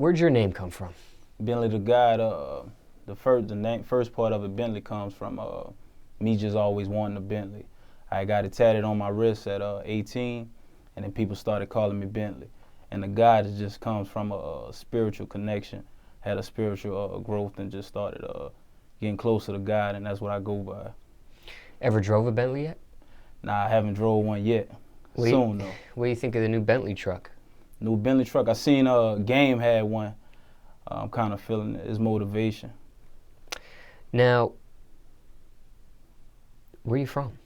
Where'd your name come from? Bentley the guy, first part of it, Bentley, comes from me just always wanting a Bentley. I got it tatted on my wrist at 18, and then people started calling me Bentley. And the guy just comes from a spiritual connection, had a spiritual growth, and just started getting closer to God, and that's what I go by. Ever drove a Bentley yet? Nah, I haven't drove one yet. Soon though. What do you think of the new Bentley truck? New Bentley truck. I seen Game had one. I'm kind of feeling his motivation. Now, where are you from?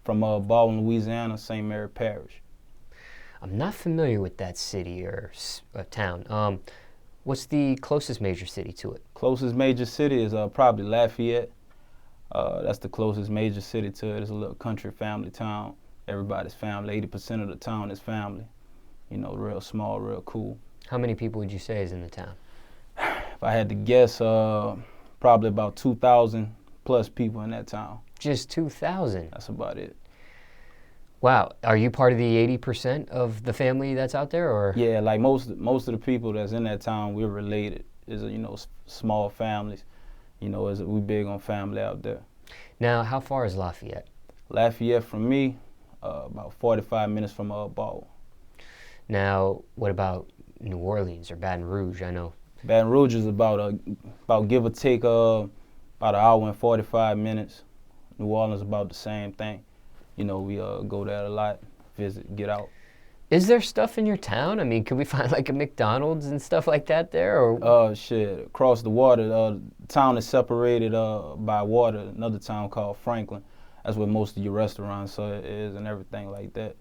From Baldwin, Louisiana, St. Mary Parish. I'm not familiar with that city or town. What's the closest major city to it? Closest major city is probably Lafayette. That's the closest major city to it. It's a little country family town. Everybody's family. 80% of the town is family. You know, real small, real cool. How many people would you say is in the town? If I had to guess, probably about 2,000 plus people in that town. Just 2,000? That's about it. Wow. Are you part of the 80% of the family that's out there, or? Yeah, like most of the people that's in that town, we're related. Is small families. You know, we big on family out there. Now, how far is Lafayette? Lafayette from me, about 45 minutes from Baldwin. Now, what about New Orleans or Baton Rouge? I know. Baton Rouge is about give or take about an hour and 45 minutes. New Orleans about the same thing. You know, we go there a lot, visit, get out. Is there stuff in your town? I mean, could we find like a McDonald's and stuff like that there? Or shit, across the water, the town is separated by water. Another town called Franklin. That's where most of your restaurants is and everything like that.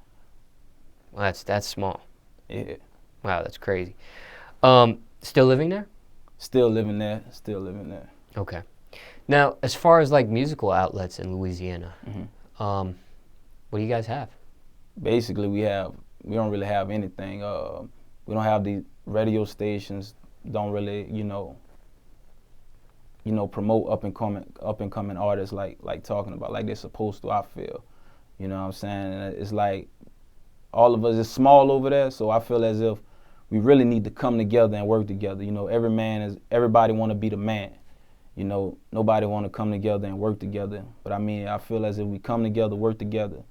Well, that's small. Yeah. Wow, that's crazy. Still living there? Still living there. Still living there. Okay. Now, as far as like musical outlets in Louisiana, what do you guys have? Basically, we don't really have anything. We don't have the radio stations. Don't really, promote up and coming artists like talking about like they're supposed to. I feel, you know what I'm saying? And it's like all of us is small over there, so I feel as if we really need to come together and work together. You know, everybody want to be the man. You know, nobody want to come together and work together. But I mean, I feel as if we come together, work together,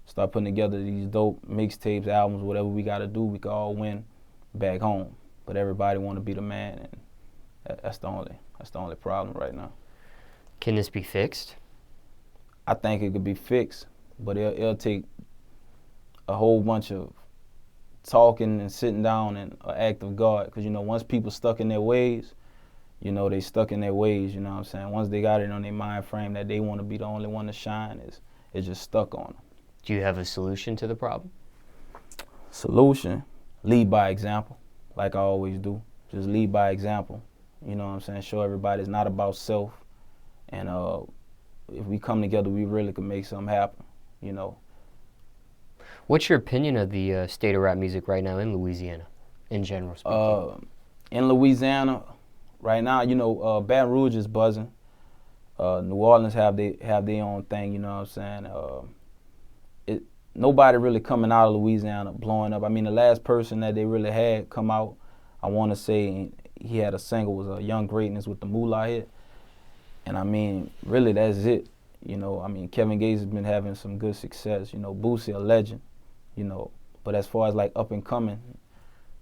start putting together these dope mixtapes, albums, whatever we got to do, we can all win back home. But everybody want to be the man, and that's the only problem right now. Can this be fixed? I think it could be fixed, but it'll take a whole bunch of talking and sitting down and an act of God. Because, once people stuck in their ways, they stuck in their ways, you know what I'm saying? Once they got it on their mind frame that they want to be the only one to shine, it's just stuck on them. Do you have a solution to the problem? Solution? Lead by example, like I always do. Just lead by example. You know what I'm saying? Show everybody it's not about self. And if we come together, we really can make something happen, What's your opinion of the state of rap music right now in Louisiana, in general speaking? In Louisiana, right now, Baton Rouge is buzzing. New Orleans have their own thing, you know what I'm saying? Nobody really coming out of Louisiana blowing up. I mean, the last person that they really had come out, I want to say he had a single, was Young Greatness with the Moolah hit. And I mean, really, that's it. Kevin Gates has been having some good success. Boosie, a legend, But as far as like up and coming,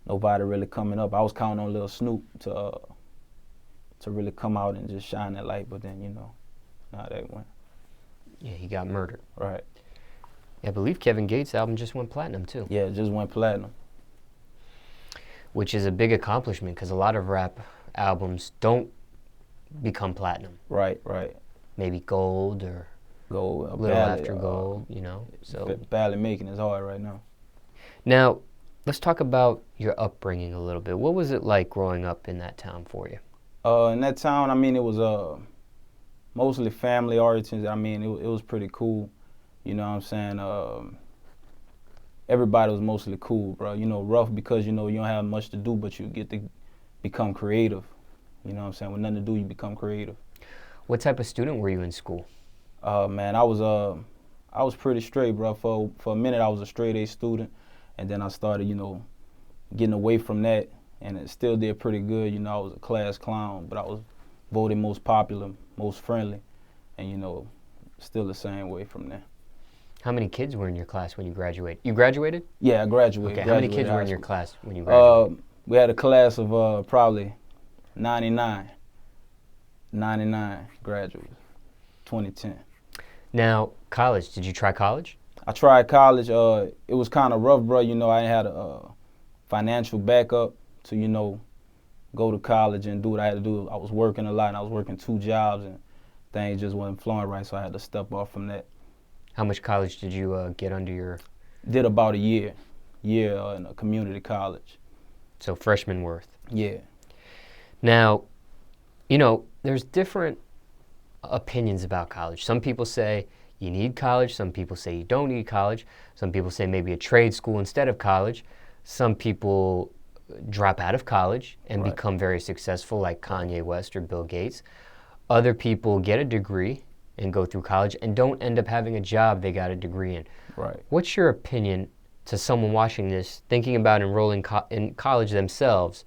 nobody really coming up. I was counting on Lil Snoop to really come out and just shine that light, but then, not that went. Yeah, he got murdered. Right. Yeah, I believe Kevin Gates' album just went platinum, too. Yeah, it just went platinum. Which is a big accomplishment, because a lot of rap albums don't become platinum. Right. Maybe gold or gold, a little after gold, So barely making is hard right now. Now, let's talk about your upbringing a little bit. What was it like growing up in that town for you? In that town, it was mostly family origins. It was pretty cool. You know what I'm saying? Everybody was mostly cool, bro. Rough because, you don't have much to do, but you get to become creative. You know what I'm saying? With nothing to do, you become creative. What type of student were you in school? Man, I was pretty straight, bro. For a minute, I was a straight A student, and then I started, getting away from that and it still did pretty good. You know, I was a class clown, but I was voted most popular, most friendly, and you know, still the same way from there. How many kids were in your class when you graduated? You graduated? Yeah, I graduated. Okay, how many kids were in your class when you graduated? We had a class of probably 99 graduates, 2010. Now, college, did you try college? I tried college. It was kind of rough, bro. You know, I had a financial backup to, you know, go to college and do what I had to do. I was working a lot, and I was working 2 jobs, and things just wasn't flowing right, so I had to step off from that. How much college did you get under your... Did about a year in a community college. So freshman worth. Yeah. Now, you know, there's different opinions about college. Some people say you need college. Some people say you don't need college. Some people say maybe a trade school instead of college. Some people drop out of college and become very successful like Kanye West or Bill Gates. Other people get a degree and go through college and don't end up having a job they got a degree in. Right. What's your opinion to someone watching this, thinking about enrolling in college themselves?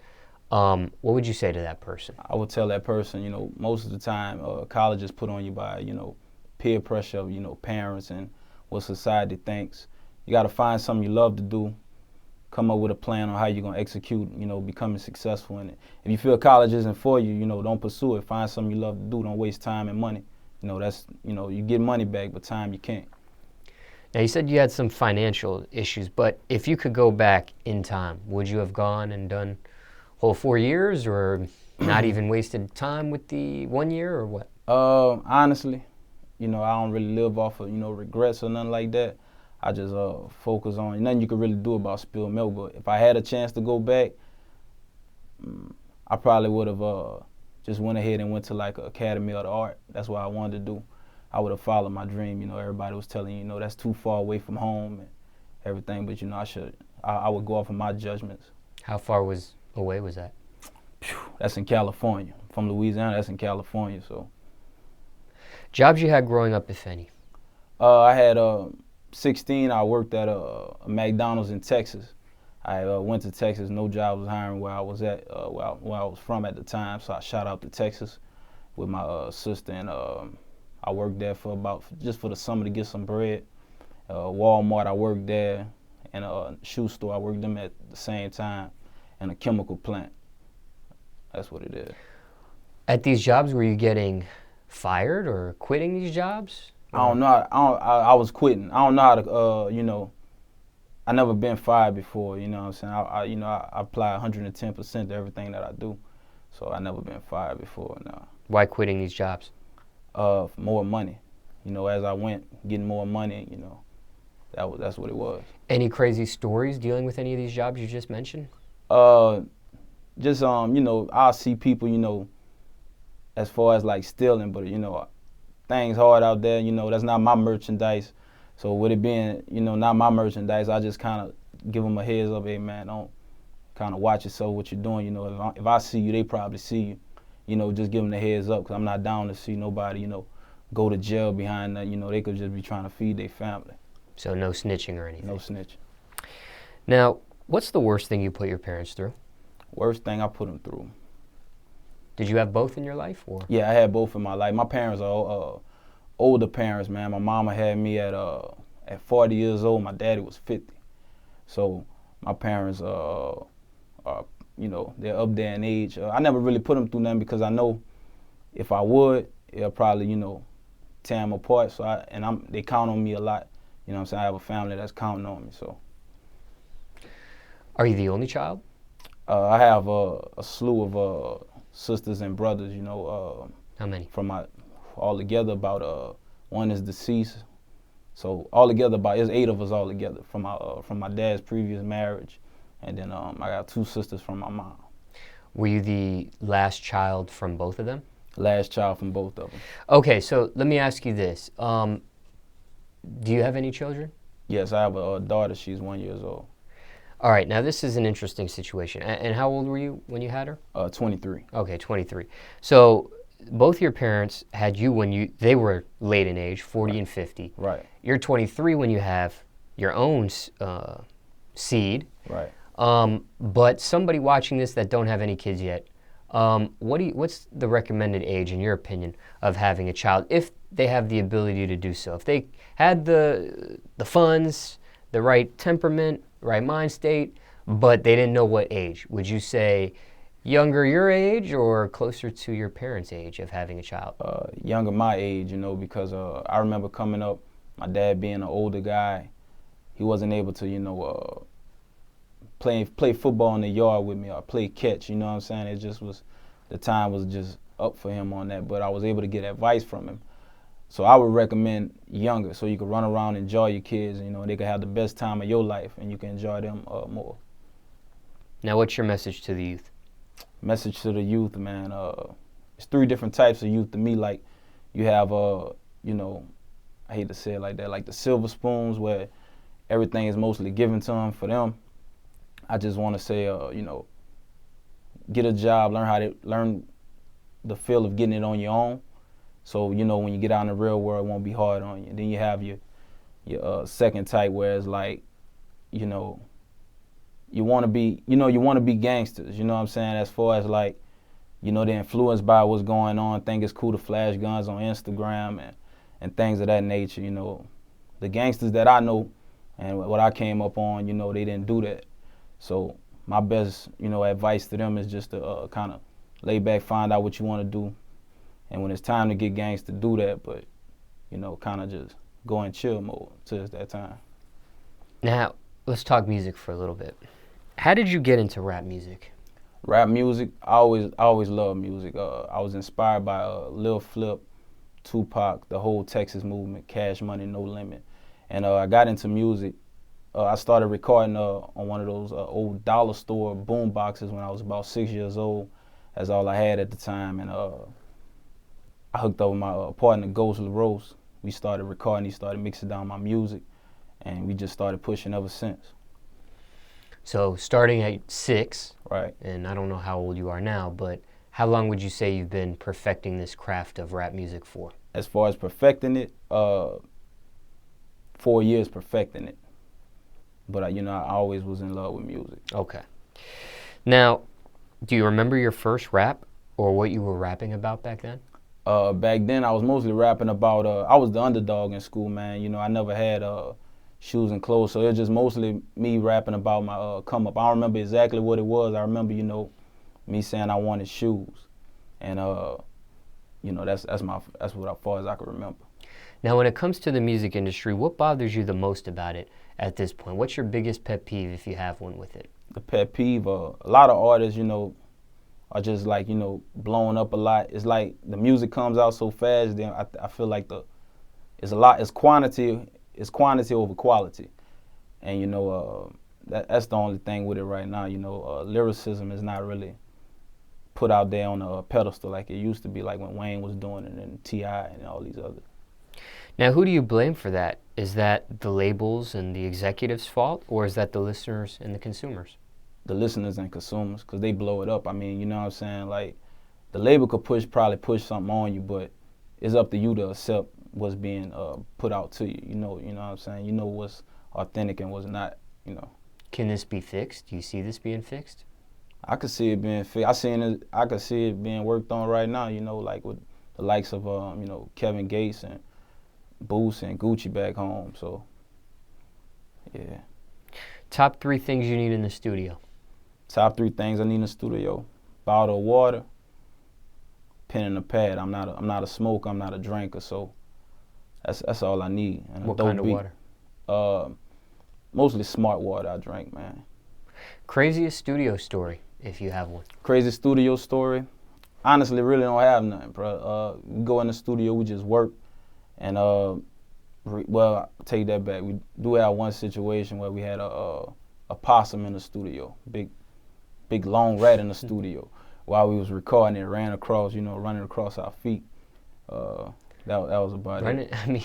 What would you say to that person? I would tell that person, you know, most of the time college is put on you by, you know, peer pressure of, you know, parents and what society thinks. You got to find something you love to do, come up with a plan on how you're going to execute, you know, becoming successful in it. If you feel college isn't for you, you know, don't pursue it. Find something you love to do. Don't waste time and money. You know, that's, you know, you get money back, but time you can't. Now, you said you had some financial issues, but if you could go back in time, would you have gone and done whole 4 years, or not even wasted time with the 1 year, or what? Honestly, you know, I don't really live off of, you know, regrets or nothing like that. I just focus on, nothing you can really do about spilled milk, but if I had a chance to go back, I probably would have just went ahead and went to like an Academy of the Art. That's what I wanted to do. I would have followed my dream. You know, everybody was telling you know, that's too far away from home and everything, but you know, I would go off of my judgments. How far away was that? That's in California. From Louisiana, that's in California, so. Jobs you had growing up, if any? I had 16, I worked at a McDonald's in Texas. I went to Texas, no job was hiring where I was at, where I was from at the time, so I shot out to Texas with my sister, and I worked there for just for the summer to get some bread. Wal-Mart, I worked there, and a shoe store, I worked them at the same time, and a chemical plant. That's what it is. At these jobs, were you getting fired or quitting these jobs? I don't know. I was quitting. I don't know how to, you know, I never been fired before, you know what I'm saying? I apply 110% to everything that I do. So I never been fired before, no. Why quitting these jobs? More money. You know, as I went, getting more money, you know, that's what it was. Any crazy stories dealing with any of these jobs you just mentioned? Just, you know, I'll see people, you know, as far as like stealing, but, you know, things hard out there, you know, that's not my merchandise. So with it being, you know, not my merchandise, I just kind of give them a heads up, hey man, don't kind of watch yourself, what you're doing. You know, if I see you, they probably see you. You know, just give them the heads up, because I'm not down to see nobody, you know, go to jail behind that. You know, they could just be trying to feed their family. So no snitching or anything? No snitching. Now, what's the worst thing you put your parents through? Worst thing I put them through. Did you have both in your life, or? Yeah, I had both in my life. My parents are older parents, man. My mama had me at 40 years old. My daddy was 50. So my parents are, you know, they're up there in age. I never really put them through nothing, because I know if I would, it'll probably, you know, tear them apart. So they count on me a lot. You know what I'm saying? I have a family that's counting on me. So. Are you the only child? I have a slew of sisters and brothers. You know. How many? Altogether about one is deceased, so altogether it's 8 of us altogether from my dad's previous marriage, and then I got 2 sisters from my mom. Were you the last child from both of them? Last child from both of them. Okay, so let me ask you this: do you have any children? Yes, I have a daughter. She's 1 year old. All right, now this is an interesting situation. And how old were you when you had her? 23. Okay, 23. So both your parents had you when they were late in age, 40 and 50. Right. You're 23 when you have your own seed. Right. But somebody watching this that don't have any kids yet, what's the recommended age, in your opinion, of having a child if they have the ability to do so? If they had the funds, the right temperament, right mind state, but they didn't know what age, would you say younger your age or closer to your parents' age of having a child? Younger my age, because I remember coming up, my dad being an older guy, he wasn't able to, play football in the yard with me or play catch, you know what I'm saying? It just was, the time was just up for him on that, but I was able to get advice from him. So I would recommend younger, so you can run around and enjoy your kids, they can have the best time of your life and you can enjoy them more. Now, what's your message to the youth? Message to the youth, man, it's 3 different types of youth to me. Like, you have, I hate to say it like that, like the silver spoons where everything is mostly given to them for them. I just want to say, get a job, learn the feel of getting it on your own. So, when you get out in the real world, it won't be hard on you. Then you have your second type where it's like, you want to be gangsters, you know what I'm saying? As far as like, they're influenced by what's going on, think it's cool to flash guns on Instagram and things of that nature, The gangsters that I know and what I came up on, they didn't do that. So my best, advice to them is just to kind of lay back, find out what you want to do. And when it's time to get gangster, do that, but, kind of just go in chill mode till it's that time. Now, let's talk music for a little bit. How did you get into rap music? Rap music, I always loved music. I was inspired by Lil Flip, Tupac, the whole Texas movement, Cash Money, No Limit. And I got into music. I started recording on one of those old dollar store boom boxes when I was about 6 years old. That's all I had at the time. And I hooked up with my partner, Ghost LaRose. We started recording, he started mixing down my music, and we just started pushing ever since. So starting at 6, right? And I don't know how old you are now, but how long would you say you've been perfecting this craft of rap music for? As far as perfecting it, 4 years perfecting it. But I always was in love with music. Okay. Now, do you remember your first rap or what you were rapping about back then? Back then, I was mostly rapping about, I was the underdog in school, man. I never had shoes and clothes, so it was just mostly me rapping about my come up. I don't remember exactly what it was. I remember, me saying I wanted shoes, and that's what as far as I can remember. Now, when it comes to the music industry, what bothers you the most about it at this point? What's your biggest pet peeve, if you have one, with it? The pet peeve, a lot of artists, are just like, blowing up a lot. It's like the music comes out so fast, then I feel like it's quantity over quality. And, that's the only thing with it right now. Lyricism is not really put out there on a pedestal like it used to be, like when Wayne was doing it and T.I. and all these others. Now, who do you blame for that? Is that the labels and the executives' fault, or is that the listeners and the consumers? The listeners and consumers, because they blow it up. I mean, you know what I'm saying? Like, the label could probably push something on you, but it's up to you to accept what's being put out to you. You know what I'm saying? You know what's authentic and what's not, Can this be fixed? Do you see this being fixed? I could see it being fixed. I could see it being worked on right now, like with the likes of, Kevin Gates and Boost and Gucci back home. So, yeah. Top 3 things you need in the studio. Top 3 things I need in the studio: bottle of water, pen and a pad. I'm not a smoker. I'm not a drinker. So that's all I need. And what kind of water? Mostly smart water I drink, man. Craziest studio story, if you have one. Crazy studio story? Honestly, really don't have nothing, bro. We go in the studio, we just work, and well, I'll take that back. We do have one situation where we had a possum in the studio, big long rat in the studio. While we was recording, it ran across, running across our feet. That was about it. I mean,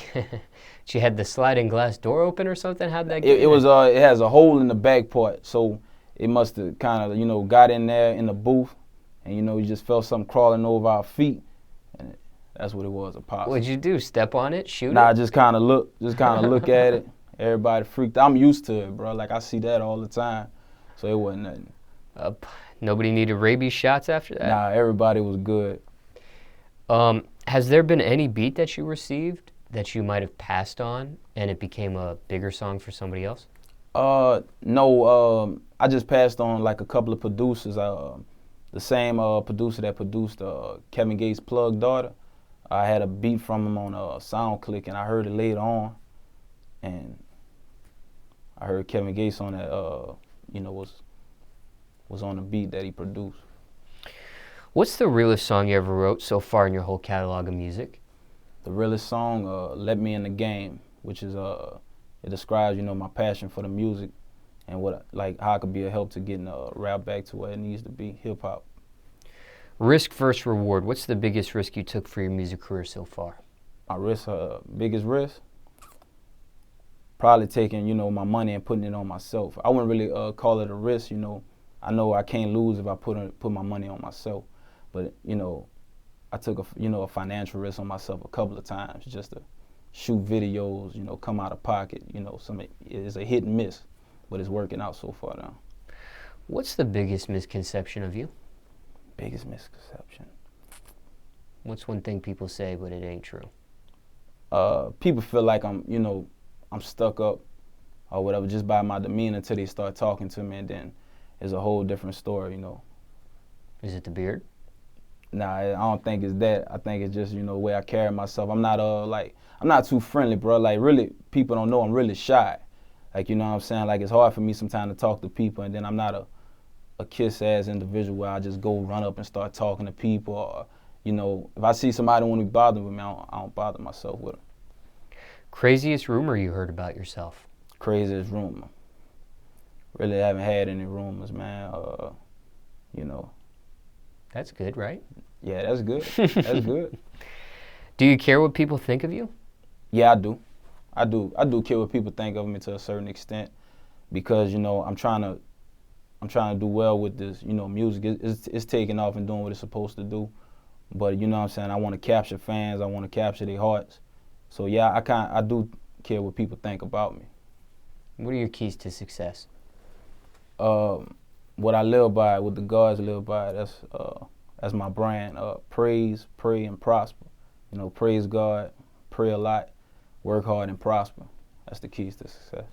she had the sliding glass door open or something? How'd that get it has a hole in the back part, so it must have kind of, got in there in the booth, and, you just felt something crawling over our feet, and that's what it was, a possum. What'd you do, step on it, shoot it? Nah, just kind of look at it. Everybody freaked out. I'm used to it, bro. Like, I see that all the time. So it wasn't nothing. Nobody needed rabies shots after that? Nah, everybody was good. Has there been any beat that you received that you might have passed on and it became a bigger song for somebody else? No, I just passed on like a couple of producers. The same producer that produced Kevin Gates' Plug Daughter. I had a beat from him on SoundClick, and I heard it later on, and I heard Kevin Gates on that. Was on the beat that he produced. What's the realest song you ever wrote so far in your whole catalog of music? The realest song, "Let Me in the Game," which is it describes my passion for the music and how I could be a help to getting rap back to where it needs to be, hip hop. Risk versus reward. What's the biggest risk you took for your music career so far? My biggest risk, probably taking my money and putting it on myself. I wouldn't really call it a risk. I know I can't lose if I put my money on myself, but I took a financial risk on myself a couple of times just to shoot videos, come out of pocket. It's a hit and miss, but it's working out so far now. What's the biggest misconception of you? Biggest misconception. What's one thing people say but it ain't true? People feel like I'm stuck up or whatever just by my demeanor until they start talking to me, and then it's a whole different story, Is it the beard? Nah, I don't think it's that. I think it's just, the way I carry myself. I'm not too friendly, bro. Like, really, people don't know I'm really shy. Like, you know what I'm saying? Like, it's hard for me sometimes to talk to people, and then I'm not a kiss-ass individual where I just go run up and start talking to people. Or, if I see somebody want to be bothered with me, I don't bother myself with them. Craziest rumor you heard about yourself? Craziest rumor. Really haven't had any rumors, man. That's good, right? Yeah, that's good. That's good. Do you care what people think of you? Yeah, I do. I do care what people think of me to a certain extent, because I'm trying to do well with this. Music it's taking off and doing what it's supposed to do. But you know what I'm saying, I want to capture fans. I want to capture their hearts. So yeah, I do care what people think about me. What are your keys to success? What I live by, what the gods live by, that's my brand. Praise, pray, and prosper. Praise God, pray a lot, work hard, and prosper. That's the keys to success.